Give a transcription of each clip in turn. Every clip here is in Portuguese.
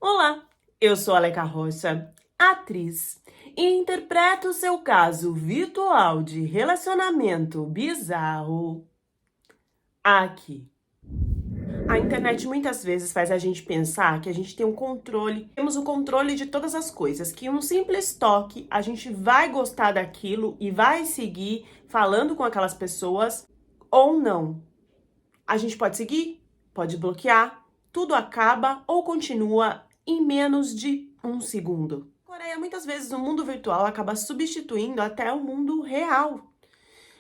Olá, eu sou a Aleca Rocha, atriz, e interpreto o seu caso virtual de relacionamento bizarro aqui. A internet muitas vezes faz a gente pensar que a gente tem um controle, temos o controle de todas as coisas, que um simples toque a gente vai gostar daquilo e vai seguir falando com aquelas pessoas ou não. A gente pode seguir, pode bloquear, tudo acaba ou continua em menos de um segundo. Coreia, muitas vezes o mundo virtual acaba substituindo até o mundo real.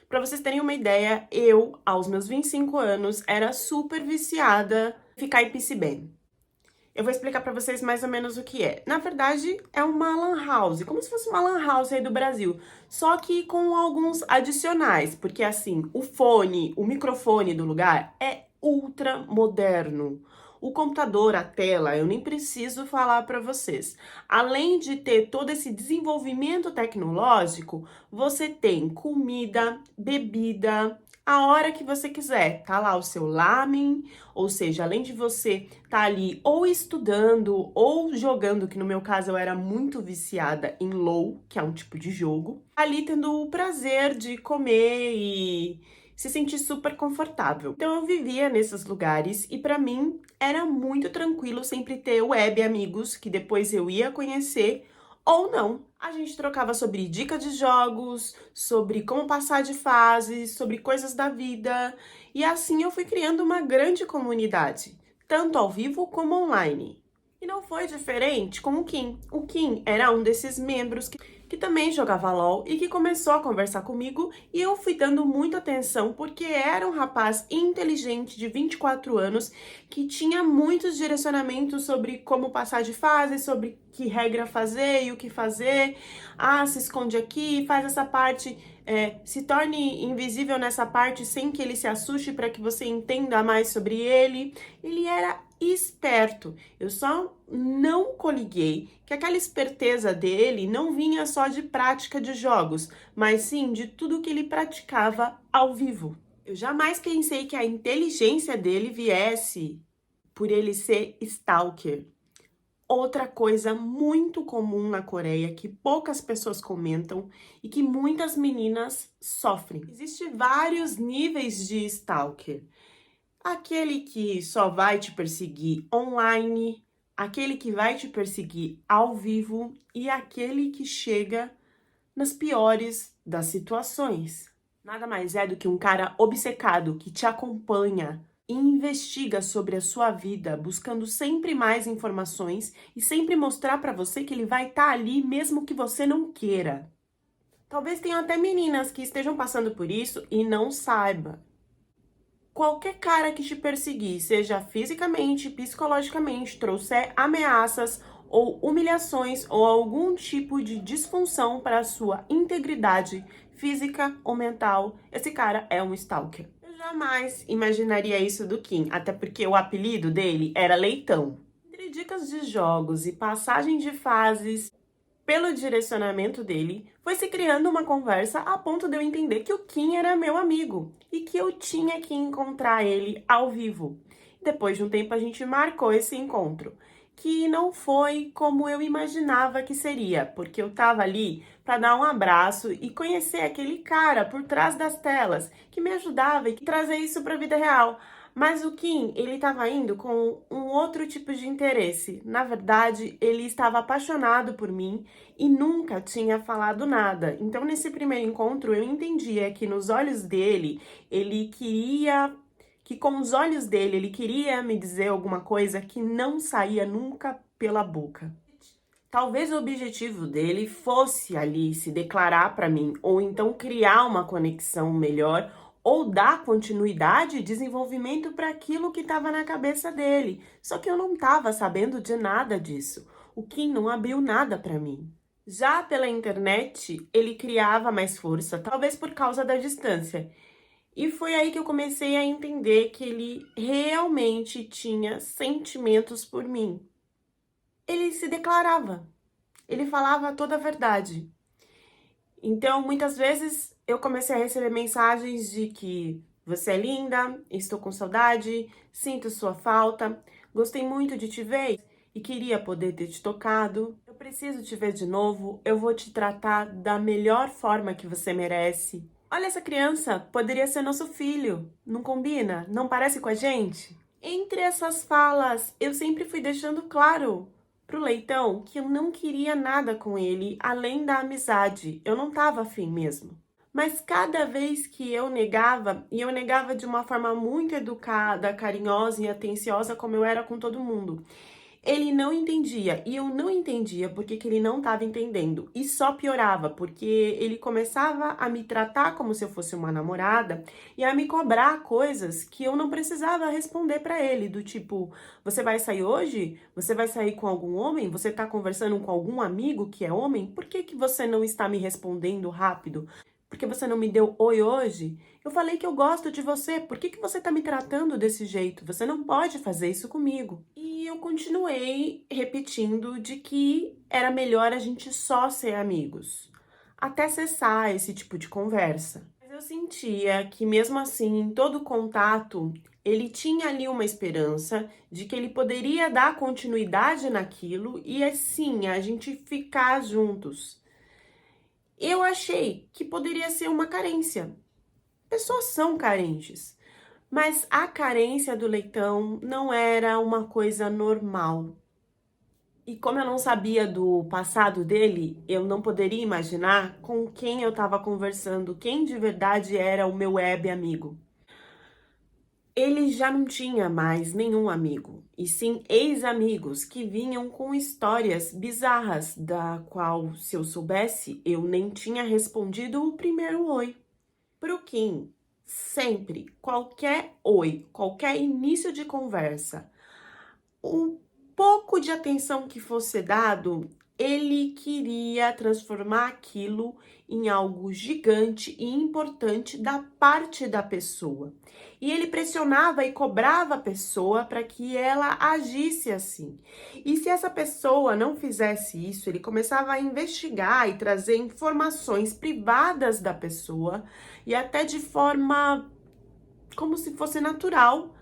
Para vocês terem uma ideia, eu, aos meus 25 anos, era super viciada em ficar em PCBang. Eu vou explicar para vocês mais ou menos o que é. Na verdade, é uma lan house, como se fosse uma lan house aí do Brasil, só que com alguns adicionais, porque assim, o microfone do lugar é ultra moderno. O computador, a tela, eu nem preciso falar para vocês. Além de ter todo esse desenvolvimento tecnológico, você tem comida, bebida, a hora que você quiser. Tá lá o seu lamen, ou seja, além de você estar ali ou estudando ou jogando, que no meu caso eu era muito viciada em LoL, que é um tipo de jogo, ali tendo o prazer de comer e se sentir super confortável. Então eu vivia nesses lugares e para mim era muito tranquilo sempre ter web amigos que depois eu ia conhecer ou não. A gente trocava sobre dicas de jogos, sobre como passar de fase, sobre coisas da vida, e assim eu fui criando uma grande comunidade, tanto ao vivo como online. E não foi diferente com o Kim. O Kim era um desses membros que também jogava LOL e que começou a conversar comigo e eu fui dando muita atenção porque era um rapaz inteligente de 24 anos que tinha muitos direcionamentos sobre como passar de fase, sobre que regra fazer e o que fazer. Ah, se esconde aqui, faz essa parte, se torne invisível nessa parte sem que ele se assuste para que você entenda mais sobre ele. Ele era esperto. Eu só não coliguei que aquela esperteza dele não vinha só de prática de jogos, mas sim de tudo que ele praticava ao vivo. Eu jamais pensei que a inteligência dele viesse por ele ser stalker. Outra coisa muito comum na Coreia que poucas pessoas comentam e que muitas meninas sofrem. Existem vários níveis de stalker. Aquele que só vai te perseguir online, aquele que vai te perseguir ao vivo e aquele que chega nas piores das situações. Nada mais é do que um cara obcecado que te acompanha e investiga sobre a sua vida, buscando sempre mais informações e sempre mostrar para você que ele vai estar ali mesmo que você não queira. Talvez tenham até meninas que estejam passando por isso e não saiba. Qualquer cara que te perseguir, seja fisicamente, psicologicamente, trouxer ameaças ou humilhações ou algum tipo de disfunção para a sua integridade física ou mental, esse cara é um stalker. Eu jamais imaginaria isso do Kim, até porque o apelido dele era Leitão. Entre dicas de jogos e passagem de fases, pelo direcionamento dele, foi se criando uma conversa a ponto de eu entender que o Kim era meu amigo e que eu tinha que encontrar ele ao vivo. Depois de um tempo a gente marcou esse encontro, que não foi como eu imaginava que seria, porque eu tava ali para dar um abraço e conhecer aquele cara por trás das telas, que me ajudava e que trazer isso para a vida real. Mas o Kim, ele estava indo com um outro tipo de interesse. Na verdade, ele estava apaixonado por mim e nunca tinha falado nada. Então, nesse primeiro encontro, eu entendia que nos olhos dele, ele queria... que com os olhos dele, ele queria me dizer alguma coisa que não saía nunca pela boca. Talvez o objetivo dele fosse ali se declarar para mim, ou então criar uma conexão melhor, ou dar continuidade e desenvolvimento para aquilo que estava na cabeça dele. Só que eu não estava sabendo de nada disso. O Kim não abriu nada para mim. Já pela internet, ele criava mais força, talvez por causa da distância. E foi aí que eu comecei a entender que ele realmente tinha sentimentos por mim. Ele se declarava. Ele falava toda a verdade. Então, muitas vezes eu comecei a receber mensagens de que você é linda, estou com saudade, sinto sua falta, gostei muito de te ver e queria poder ter te tocado. Eu preciso te ver de novo, eu vou te tratar da melhor forma que você merece. Olha essa criança, poderia ser nosso filho. Não combina? Não parece com a gente? Entre essas falas, eu sempre fui deixando claro pro Leitão que eu não queria nada com ele além da amizade. Eu não tava afim mesmo. Mas cada vez que eu negava, e eu negava de uma forma muito educada, carinhosa e atenciosa, como eu era com todo mundo, ele não entendia, e eu não entendia porque que ele não estava entendendo. E só piorava, porque ele começava a me tratar como se eu fosse uma namorada e a me cobrar coisas que eu não precisava responder pra ele, do tipo, você vai sair hoje? Você vai sair com algum homem? Você tá conversando com algum amigo que é homem? Por que que você não está me respondendo rápido? Porque você não me deu oi hoje? Eu falei que eu gosto de você. Por que que você tá me tratando desse jeito? Você não pode fazer isso comigo. E eu continuei repetindo de que era melhor a gente só ser amigos, até cessar esse tipo de conversa. Mas eu sentia que mesmo assim, em todo contato, ele tinha ali uma esperança de que ele poderia dar continuidade naquilo e assim a gente ficar juntos. Eu achei que poderia ser uma carência. Pessoas são carentes, mas a carência do Leitão não era uma coisa normal. E como eu não sabia do passado dele, eu não poderia imaginar com quem eu estava conversando, quem de verdade era o meu web amigo. Ele já não tinha mais nenhum amigo, e sim ex-amigos que vinham com histórias bizarras, da qual, se eu soubesse, eu nem tinha respondido o primeiro oi. Pro Kim, sempre, qualquer oi, qualquer início de conversa, um pouco de atenção que fosse dado, ele queria transformar aquilo em algo gigante e importante da parte da pessoa. E ele pressionava e cobrava a pessoa para que ela agisse assim. E se essa pessoa não fizesse isso, ele começava a investigar e trazer informações privadas da pessoa e até de forma como se fosse natural,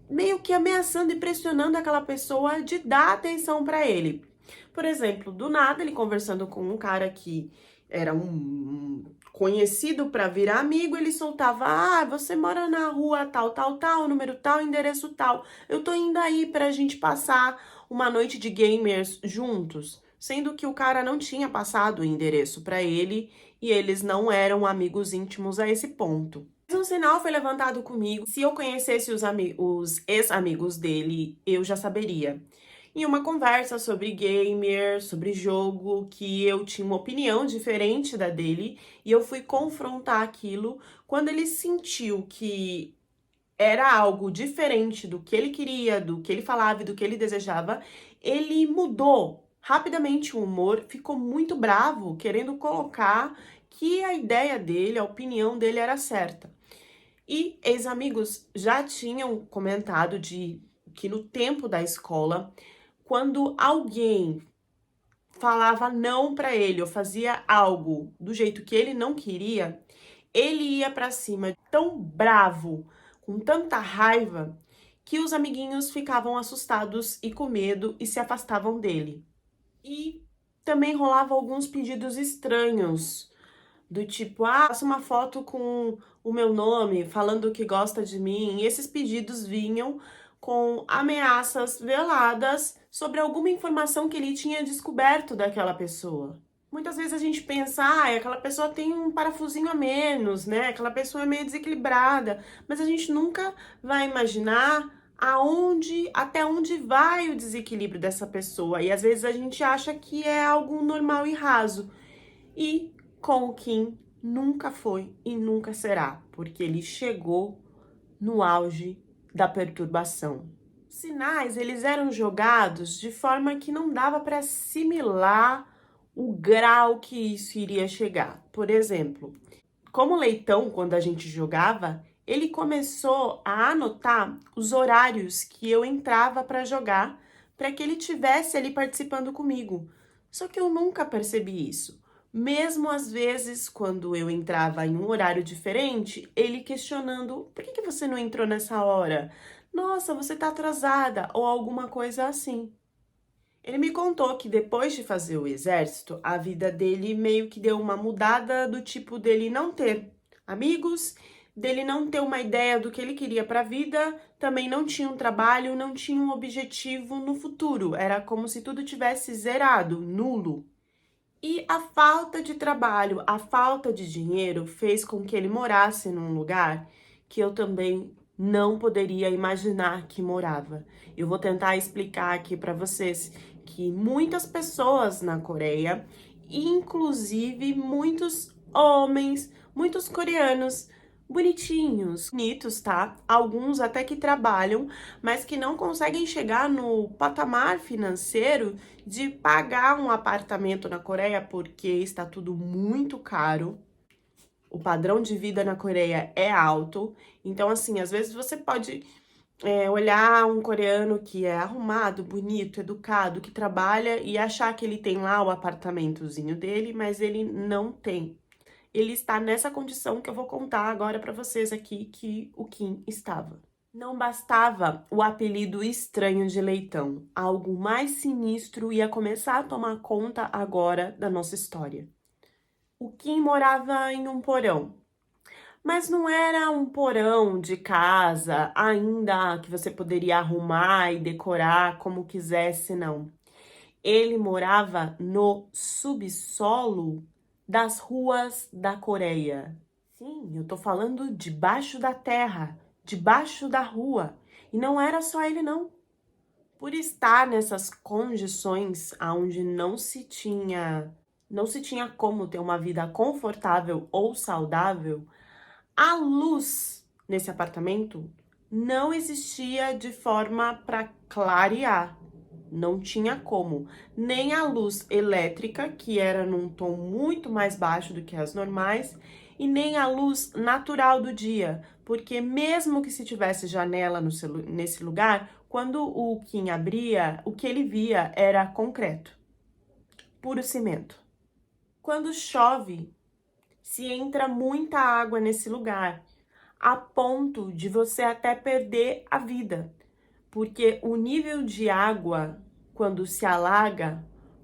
meio que ameaçando e pressionando aquela pessoa de dar atenção para ele. Por exemplo, do nada ele conversando com um cara que era um conhecido para virar amigo, ele soltava: "Ah, você mora na rua tal, tal, tal, número tal, endereço tal. Eu tô indo aí pra gente passar uma noite de gamers juntos", sendo que o cara não tinha passado o endereço para ele e eles não eram amigos íntimos a esse ponto. Um sinal foi levantado comigo. Se eu conhecesse os ex-amigos dele, eu já saberia. Em uma conversa sobre gamer, sobre jogo, que eu tinha uma opinião diferente da dele, e eu fui confrontar aquilo. Quando ele sentiu que era algo diferente do que ele queria, do que ele falava e do que ele desejava, ele mudou rapidamente o humor, ficou muito bravo, querendo colocar que a ideia dele, a opinião dele era certa. E ex-amigos já tinham comentado de que no tempo da escola, quando alguém falava não para ele ou fazia algo do jeito que ele não queria, ele ia para cima tão bravo, com tanta raiva, que os amiguinhos ficavam assustados e com medo e se afastavam dele. E também rolava alguns pedidos estranhos, do tipo, ah, faça uma foto com o meu nome, falando que gosta de mim. E esses pedidos vinham com ameaças veladas sobre alguma informação que ele tinha descoberto daquela pessoa. Muitas vezes a gente pensa, ah, aquela pessoa tem um parafusinho a menos, né? Aquela pessoa é meio desequilibrada. Mas a gente nunca vai imaginar até onde vai o desequilíbrio dessa pessoa. E às vezes a gente acha que é algo normal e raso. E com o Kim nunca foi e nunca será, porque ele chegou no auge da perturbação. Os sinais, eles eram jogados de forma que não dava para assimilar o grau que isso iria chegar. Por exemplo, como Leitão, quando a gente jogava, ele começou a anotar os horários que eu entrava para jogar, para que ele tivesse ali participando comigo. Só que eu nunca percebi isso. Mesmo às vezes, quando eu entrava em um horário diferente, ele questionando: por que você não entrou nessa hora? Nossa, você tá atrasada, ou alguma coisa assim. Ele me contou que depois de fazer o exército, a vida dele meio que deu uma mudada do tipo dele não ter amigos, dele não ter uma ideia do que ele queria para a vida, também não tinha um trabalho, não tinha um objetivo no futuro. Era como se tudo tivesse zerado, nulo. E a falta de trabalho, a falta de dinheiro fez com que ele morasse num lugar que eu também não poderia imaginar que morava. Eu vou tentar explicar aqui para vocês que muitas pessoas na Coreia, inclusive muitos homens, muitos coreanos bonitinhos, bonitos, tá? Alguns até que trabalham, mas que não conseguem chegar no patamar financeiro de pagar um apartamento na Coreia porque está tudo muito caro. O padrão de vida na Coreia é alto. Então, assim, às vezes você pode olhar um coreano que é arrumado, bonito, educado, que trabalha e achar que ele tem lá o apartamentozinho dele, mas ele não tem. Ele está nessa condição que eu vou contar agora para vocês aqui que o Kim estava. Não bastava o apelido estranho de Leitão, algo mais sinistro ia começar a tomar conta agora da nossa história. O Kim morava em um porão, mas não era um porão de casa, ainda que você poderia arrumar e decorar como quisesse, não. Ele morava no subsolo das ruas da Coreia. Sim, eu tô falando debaixo da terra, debaixo da rua. E não era só ele, não. Por estar nessas condições onde não se tinha como ter uma vida confortável ou saudável, a luz nesse apartamento não existia de forma para clarear. Não tinha como. Nem a luz elétrica, que era num tom muito mais baixo do que as normais, e nem a luz natural do dia, porque mesmo que se tivesse janela nesse lugar, quando o Kim abria, o que ele via era concreto, puro cimento. Quando chove, se entra muita água nesse lugar, a ponto de você até perder a vida, porque o nível de água, quando se alaga,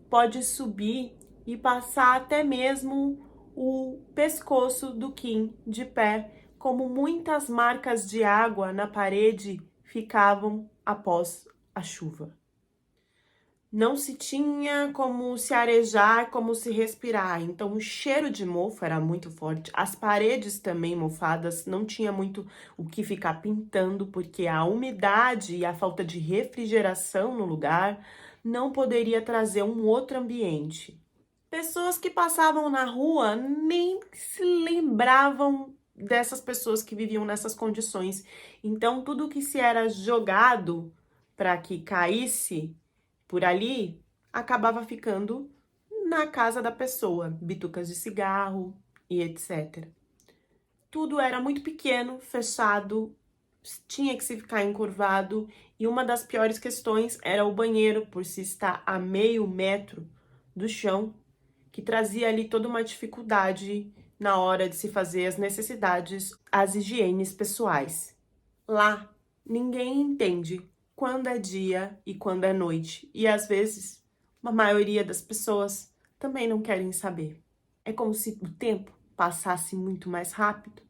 pode subir e passar até mesmo o pescoço do Kim de pé, como muitas marcas de água na parede ficavam após a chuva. Não se tinha como se arejar, como se respirar. Então, o cheiro de mofo era muito forte. As paredes também mofadas, não tinha muito o que ficar pintando, porque a umidade e a falta de refrigeração no lugar não poderia trazer um outro ambiente. Pessoas que passavam na rua nem se lembravam dessas pessoas que viviam nessas condições. Então, tudo que se era jogado para que caísse por ali, acabava ficando na casa da pessoa, bitucas de cigarro e etc. Tudo era muito pequeno, fechado, tinha que se ficar encurvado, e uma das piores questões era o banheiro, por se estar a meio metro do chão, que trazia ali toda uma dificuldade na hora de se fazer as necessidades, as higienes pessoais. Lá, ninguém entende quando é dia e quando é noite. E às vezes, a maioria das pessoas também não querem saber. É como se o tempo passasse muito mais rápido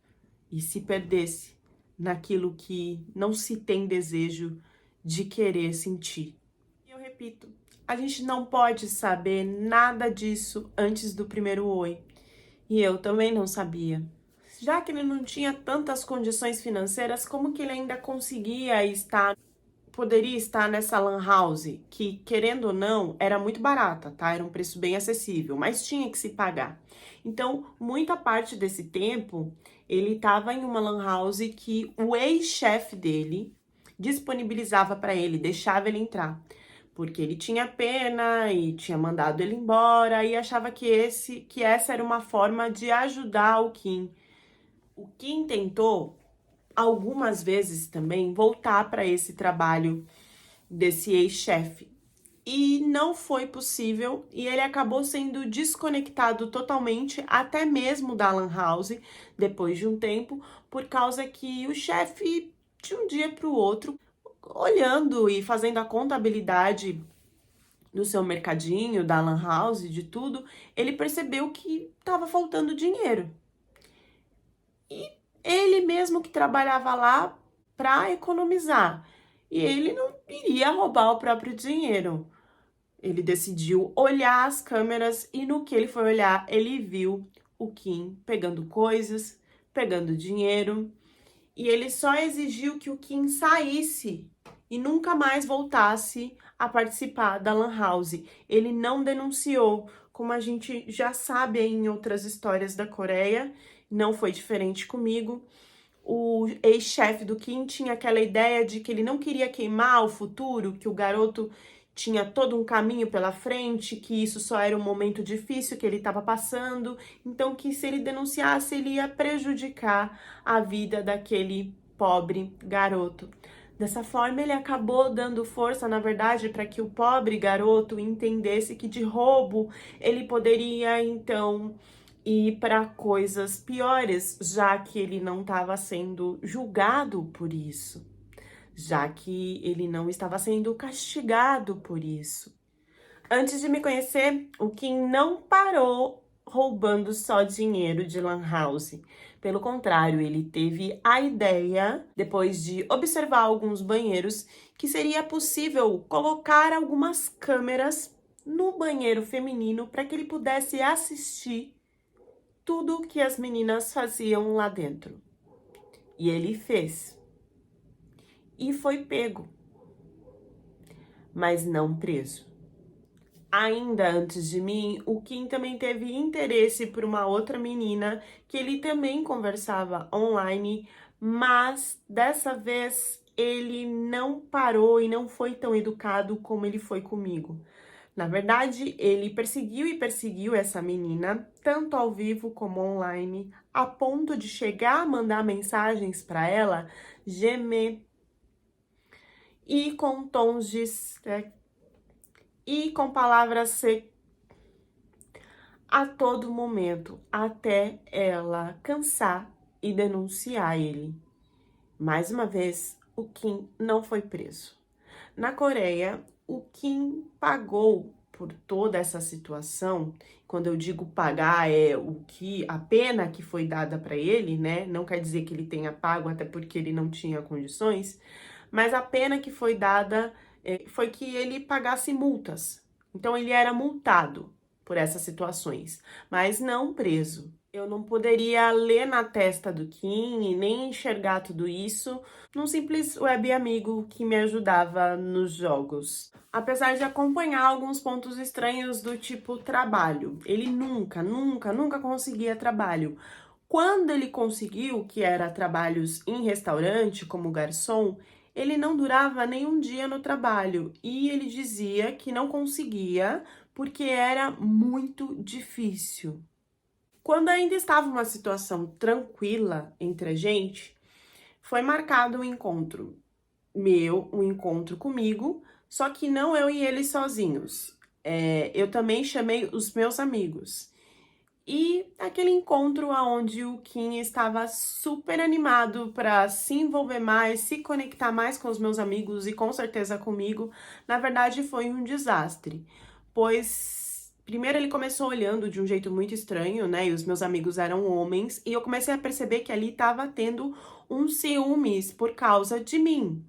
e se perdesse naquilo que não se tem desejo de querer sentir. E eu repito, a gente não pode saber nada disso antes do primeiro oi. E eu também não sabia. Já que ele não tinha tantas condições financeiras, como que ele ainda poderia estar nessa lan house, que, querendo ou não, era muito barata, tá? Era um preço bem acessível, mas tinha que se pagar. Então, muita parte desse tempo, ele estava em uma lan house que o ex-chefe dele disponibilizava para ele, deixava ele entrar. Porque ele tinha pena e tinha mandado ele embora e achava que essa era uma forma de ajudar o Kim. O Kim tentou algumas vezes também voltar para esse trabalho desse ex-chefe e não foi possível, e ele acabou sendo desconectado totalmente, até mesmo da lan house, depois de um tempo, por causa que o chefe, de um dia para o outro, olhando e fazendo a contabilidade do seu mercadinho, da lan house, de tudo, ele percebeu que estava faltando dinheiro. E ele mesmo que trabalhava lá para economizar. E ele não iria roubar o próprio dinheiro. Ele decidiu olhar as câmeras e no que ele foi olhar, ele viu o Kim pegando coisas, pegando dinheiro. E ele só exigiu que o Kim saísse e nunca mais voltasse a participar da Lan House. Ele não denunciou, como a gente já sabe em outras histórias da Coreia, não foi diferente comigo. O ex-chefe do Kim tinha aquela ideia de que ele não queria queimar o futuro, que o garoto tinha todo um caminho pela frente, que isso só era um momento difícil que ele estava passando, então que se ele denunciasse, ele ia prejudicar a vida daquele pobre garoto. Dessa forma, ele acabou dando força, na verdade, para que o pobre garoto entendesse que de roubo ele poderia, então, ir para coisas piores, já que ele não estava sendo julgado por isso, já que ele não estava sendo castigado por isso. Antes de me conhecer, o Kim não parou roubando só dinheiro de lan house. Pelo contrário, ele teve a ideia, depois de observar alguns banheiros, que seria possível colocar algumas câmeras no banheiro feminino para que ele pudesse assistir tudo que as meninas faziam lá dentro. E ele fez. E foi pego, mas não preso. Ainda antes de mim, o Kim também teve interesse por uma outra menina que ele também conversava online, mas dessa vez ele não parou e não foi tão educado como ele foi comigo. Na verdade, ele perseguiu e perseguiu essa menina, tanto ao vivo como online, a ponto de chegar a mandar mensagens para ela, gemer e com tons de e com palavras a todo momento, até ela cansar e denunciar ele. Mais uma vez, o Kim não foi preso. Na Coreia, o Kim pagou por toda essa situação. Quando eu digo pagar, é a pena que foi dada para ele, né? Não quer dizer que ele tenha pago, até porque ele não tinha condições, mas a pena que foi dada foi que ele pagasse multas. Então ele era multado por essas situações, mas não preso. Eu não poderia ler na testa do Kim e nem enxergar tudo isso num simples web amigo que me ajudava nos jogos. Apesar de acompanhar alguns pontos estranhos do tipo trabalho, ele nunca conseguia trabalho. Quando ele conseguiu, que era trabalhos em restaurante, como garçom, ele não durava nem um dia no trabalho e ele dizia que não conseguia porque era muito difícil. Quando ainda estava uma situação tranquila entre a gente, foi marcado um encontro um encontro comigo, só que não eu e ele sozinhos. Eu também chamei os meus amigos. E aquele encontro onde o Kim estava super animado para se envolver mais, se conectar mais com os meus amigos e com certeza comigo, na verdade foi um desastre, pois primeiro ele começou olhando de um jeito muito estranho, né? E os meus amigos eram homens, e eu comecei a perceber que ali estava tendo um ciúmes por causa de mim.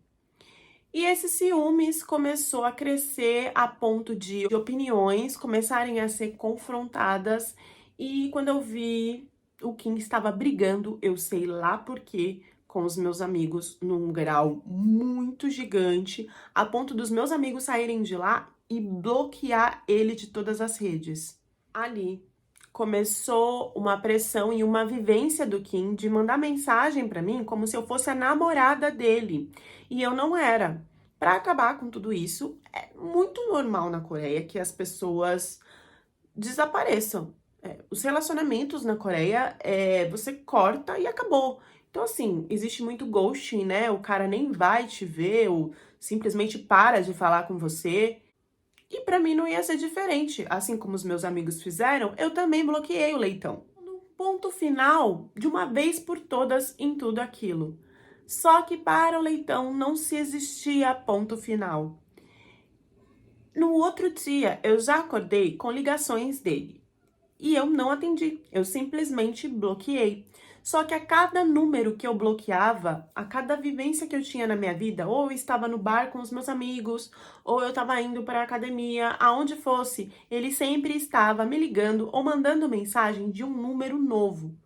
E esse ciúmes começou a crescer a ponto de opiniões começarem a ser confrontadas. E quando eu vi o Kim estava brigando, eu sei lá por quê, com os meus amigos num grau muito gigante, a ponto dos meus amigos saírem de lá e bloquear ele de todas as redes. Ali começou uma pressão e uma vivência do Kim de mandar mensagem para mim como se eu fosse a namorada dele. E eu não era. Para acabar com tudo isso, é muito normal na Coreia que as pessoas desapareçam. Os relacionamentos na Coreia, você corta e acabou. Então, assim, existe muito ghosting, né? O cara nem vai te ver ou simplesmente para de falar com você. E pra mim não ia ser diferente. Assim como os meus amigos fizeram, eu também bloqueei o Leitão. No ponto final, de uma vez por todas, em tudo aquilo. Só que para o Leitão não se existia ponto final. No outro dia, eu já acordei com ligações dele e eu não atendi, eu simplesmente bloqueei. Só que a cada número que eu bloqueava, a cada vivência que eu tinha na minha vida, ou eu estava no bar com os meus amigos, ou eu estava indo para a academia, aonde fosse, ele sempre estava me ligando ou mandando mensagem de um número novo.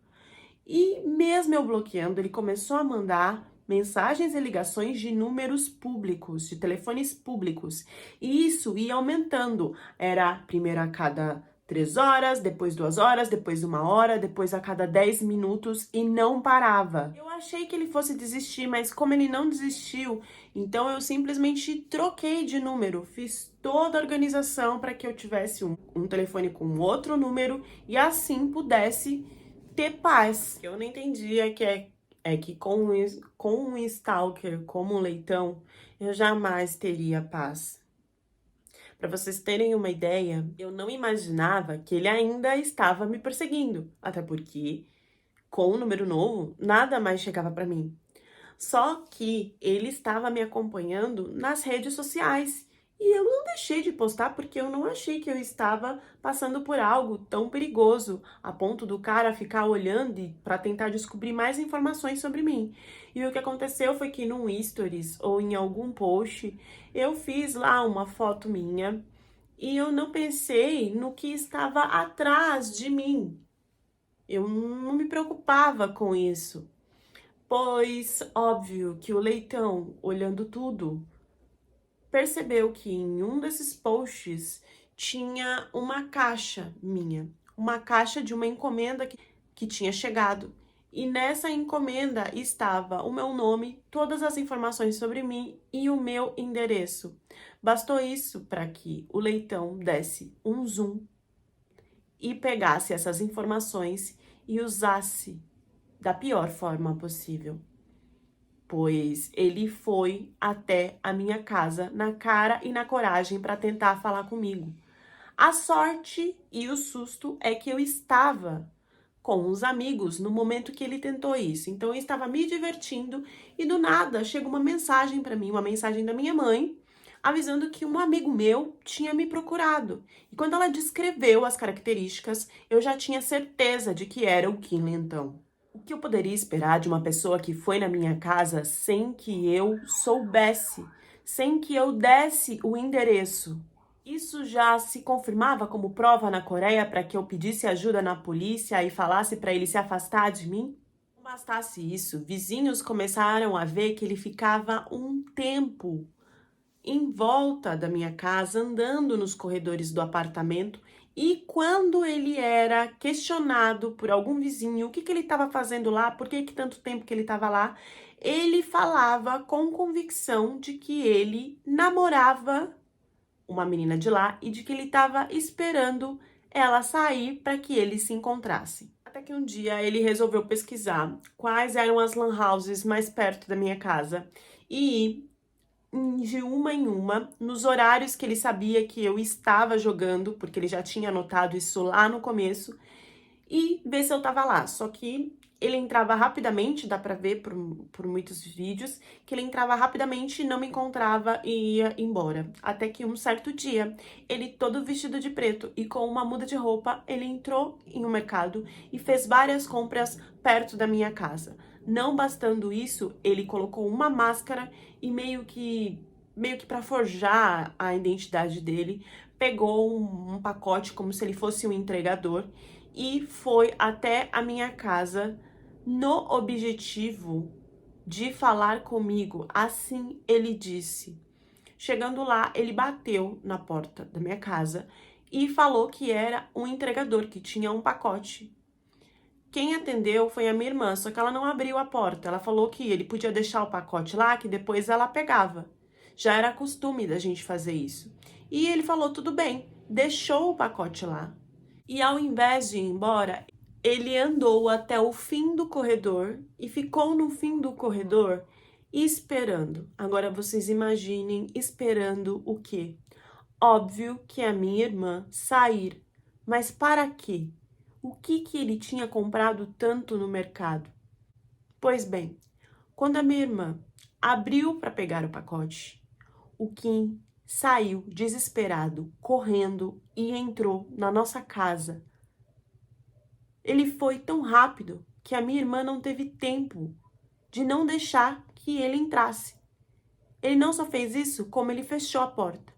E mesmo eu bloqueando, ele começou a mandar mensagens e ligações de números públicos, de telefones públicos. E isso ia aumentando. Era primeiro a cada 3 horas, depois 2 horas, depois 1 hora, depois a cada 10 minutos e não parava. Eu achei que ele fosse desistir, mas como ele não desistiu, então eu simplesmente troquei de número, fiz toda a organização para que eu tivesse um telefone com outro número e assim pudesse ter paz. Eu não entendia que com um stalker como um Leitão, eu jamais teria paz. Para vocês terem uma ideia, eu não imaginava que ele ainda estava me perseguindo, até porque com o número novo, nada mais chegava para mim. Só que ele estava me acompanhando nas redes sociais. E eu não deixei de postar porque eu não achei que eu estava passando por algo tão perigoso, a ponto do cara ficar olhando para tentar descobrir mais informações sobre mim. E o que aconteceu foi que num stories ou em algum post, eu fiz lá uma foto minha e eu não pensei no que estava atrás de mim. Eu não me preocupava com isso. Pois, óbvio que o Leitão, olhando tudo, percebeu que em um desses posts tinha uma caixa minha, uma caixa de uma encomenda que tinha chegado. E nessa encomenda estava o meu nome, todas as informações sobre mim e o meu endereço. Bastou isso para que o Leitão desse um zoom e pegasse essas informações e usasse da pior forma possível. Pois ele foi até a minha casa na cara e na coragem para tentar falar comigo. A sorte e o susto é que eu estava com os amigos no momento que ele tentou isso. Então eu estava me divertindo e do nada chega uma mensagem para mim, uma mensagem da minha mãe, avisando que um amigo meu tinha me procurado. E quando ela descreveu as características, eu já tinha certeza de que era o Kim Lentão. O que eu poderia esperar de uma pessoa que foi na minha casa sem que eu soubesse, sem que eu desse o endereço? Isso já se confirmava como prova na Coreia para que eu pedisse ajuda na polícia e falasse para ele se afastar de mim? Não bastasse isso, vizinhos começaram a ver que ele ficava um tempo em volta da minha casa, andando nos corredores do apartamento, e quando ele era questionado por algum vizinho o que ele estava fazendo lá, por que tanto tempo que ele estava lá, ele falava com convicção de que ele namorava uma menina de lá e de que ele estava esperando ela sair para que eles se encontrassem. Até que um dia ele resolveu pesquisar quais eram as lan houses mais perto da minha casa e ir de uma em uma, nos horários que ele sabia que eu estava jogando, porque ele já tinha anotado isso lá no começo, e ver se eu tava lá. Só que ele entrava rapidamente, dá pra ver por muitos vídeos, que ele entrava rapidamente, não me encontrava e ia embora. Até que um certo dia, ele todo vestido de preto e com uma muda de roupa, ele entrou em um mercado e fez várias compras perto da minha casa. Não bastando isso, ele colocou uma máscara e meio que para forjar a identidade dele, pegou um pacote como se ele fosse um entregador e foi até a minha casa no objetivo de falar comigo. Assim ele disse. Chegando lá, ele bateu na porta da minha casa e falou que era um entregador, que tinha um pacote. Quem atendeu foi a minha irmã, só que ela não abriu a porta. Ela falou que ele podia deixar o pacote lá, que depois ela pegava. Já era costume da gente fazer isso. E ele falou, tudo bem, deixou o pacote lá. E ao invés de ir embora, ele andou até o fim do corredor e ficou no fim do corredor esperando. Agora vocês imaginem esperando o quê? Óbvio que a minha irmã sair. Mas para quê? O que ele tinha comprado tanto no mercado? Pois bem, Quando a minha irmã abriu para pegar o pacote, o Kim saiu desesperado, correndo e entrou na nossa casa. Ele foi tão rápido que a minha irmã não teve tempo de não deixar que ele entrasse. Ele não só fez isso, como ele fechou a porta.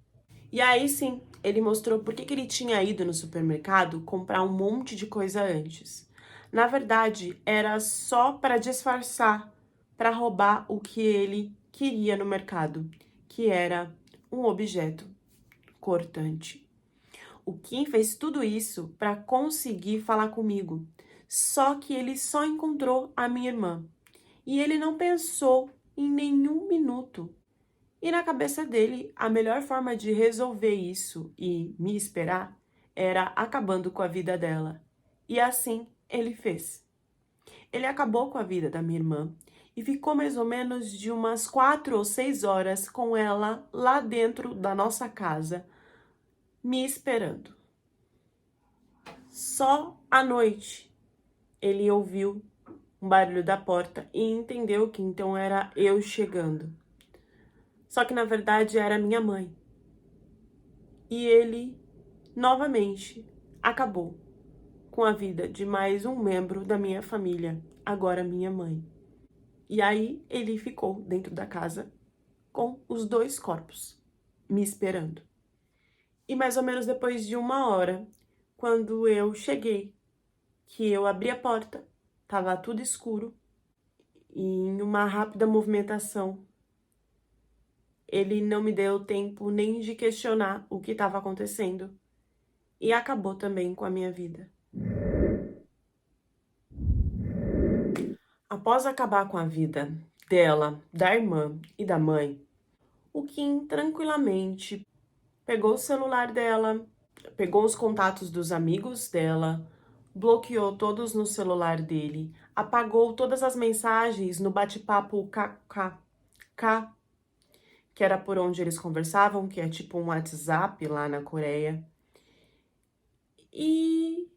E aí sim, ele mostrou por que ele tinha ido no supermercado comprar um monte de coisa antes. Na verdade, era só para disfarçar, para roubar o que ele queria no mercado, que era um objeto cortante. O Kim fez tudo isso para conseguir falar comigo, só que ele só encontrou a minha irmã. E ele não pensou em nenhum minuto. E na cabeça dele, a melhor forma de resolver isso e me esperar era acabando com a vida dela. E assim ele fez. Ele acabou com a vida da minha irmã e ficou mais ou menos de umas 4 ou 6 horas com ela lá dentro da nossa casa, me esperando. Só à noite ele ouviu um barulho da porta e entendeu que então era eu chegando. Só que na verdade era minha mãe. E ele, novamente, acabou com a vida de mais um membro da minha família, agora minha mãe. E aí ele ficou dentro da casa com os 2 corpos, me esperando. E mais ou menos depois de 1 hora, quando eu cheguei, que eu abri a porta, tava tudo escuro, e em uma rápida movimentação, ele não me deu tempo nem de questionar o que estava acontecendo e acabou também com a minha vida. Após acabar com a vida dela, da irmã e da mãe, o Kim tranquilamente pegou o celular dela, pegou os contatos dos amigos dela, bloqueou todos no celular dele, apagou todas as mensagens no bate-papo KKK, que era por onde eles conversavam, que é tipo um WhatsApp lá na Coreia. E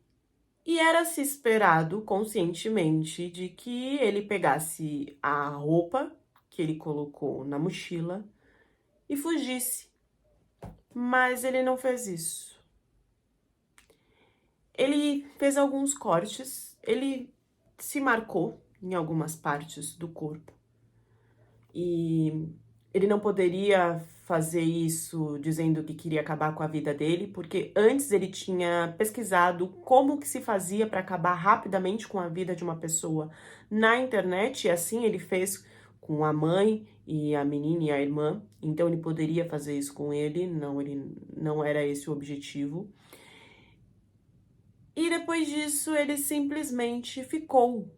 era se esperado conscientemente de que ele pegasse a roupa que ele colocou na mochila e fugisse. Mas ele não fez isso. Ele fez alguns cortes, ele se marcou em algumas partes do corpo. E ele não poderia fazer isso dizendo que queria acabar com a vida dele, porque antes ele tinha pesquisado como que se fazia para acabar rapidamente com a vida de uma pessoa na internet, e assim ele fez com a mãe e a menina e a irmã. Então ele poderia fazer isso com ele não era esse o objetivo. E depois disso ele simplesmente ficou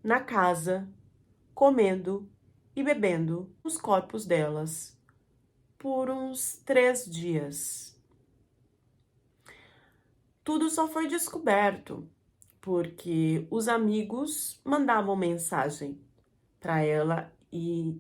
na casa comendo e bebendo os corpos delas por uns 3 dias. Tudo só foi descoberto porque os amigos mandavam mensagem para ela e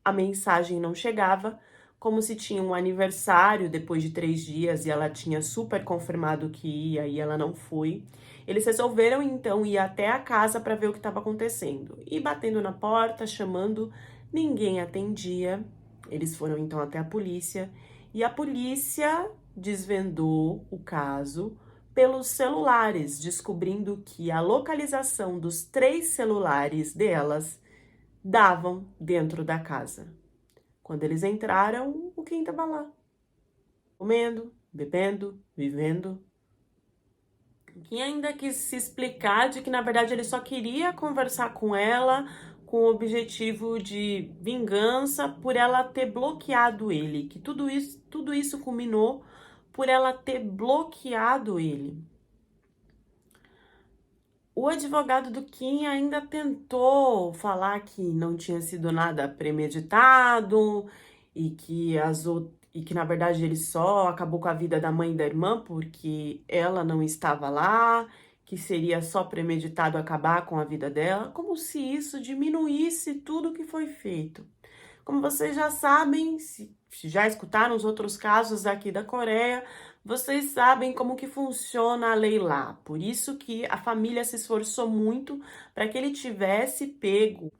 a mensagem não chegava, como se tinha um aniversário depois de 3 dias e ela tinha super confirmado que ia e ela não foi. Eles resolveram então ir até a casa para ver o que estava acontecendo. E batendo na porta, chamando, ninguém atendia. Eles foram então até a polícia e a polícia desvendou o caso pelos celulares, descobrindo que a localização dos 3 celulares delas davam dentro da casa. Quando eles entraram, o Kim estava lá, comendo, bebendo, vivendo. O Kim ainda quis se explicar de que, na verdade, ele só queria conversar com ela com o objetivo de vingança por ela ter bloqueado ele, que tudo isso culminou por ela ter bloqueado ele. O advogado do Kim ainda tentou falar que não tinha sido nada premeditado e que na verdade ele só acabou com a vida da mãe e da irmã porque ela não estava lá, que seria só premeditado acabar com a vida dela, como se isso diminuísse tudo que foi feito. Como vocês já sabem, se já escutaram os outros casos aqui da Coreia, Vocês sabem como que funciona a lei lá, por isso que a família se esforçou muito para que ele tivesse pego,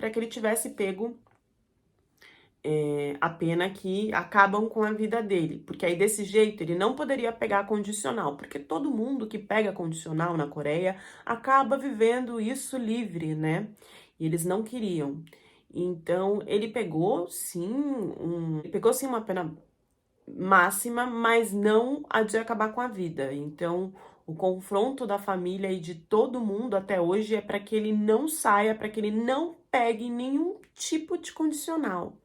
a pena que acabam com a vida dele, porque aí desse jeito ele não poderia pegar condicional, porque todo mundo que pega condicional na Coreia acaba vivendo isso livre, né? E eles não queriam. Então ele pegou sim uma pena máxima, mas não a de acabar com a vida. Então, o confronto da família e de todo mundo até hoje é para que ele não saia, para que ele não pegue nenhum tipo de condicional.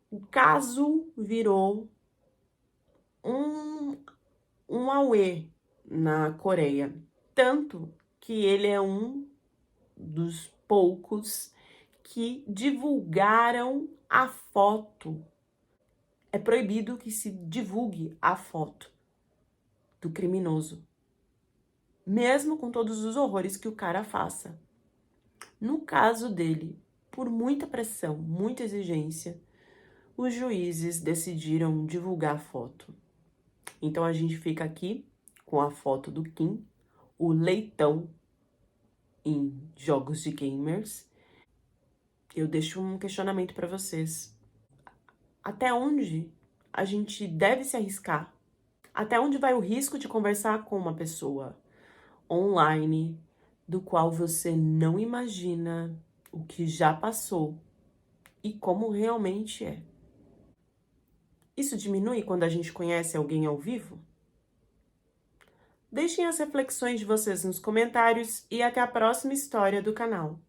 O caso virou um, um auê na Coreia, tanto que ele é um dos poucos que divulgaram a foto. É proibido que se divulgue a foto do criminoso, mesmo com todos os horrores que o cara faça. No caso dele, por muita pressão, muita exigência, os juízes decidiram divulgar a foto. Então a gente fica aqui com a foto do Kim, o leitão em jogos de gamers. Eu deixo um questionamento para vocês. Até onde a gente deve se arriscar? Até onde vai o risco de conversar com uma pessoa online do qual você não imagina o que já passou e como realmente é? Isso diminui quando a gente conhece alguém ao vivo? Deixem as reflexões de vocês nos comentários e até a próxima história do canal.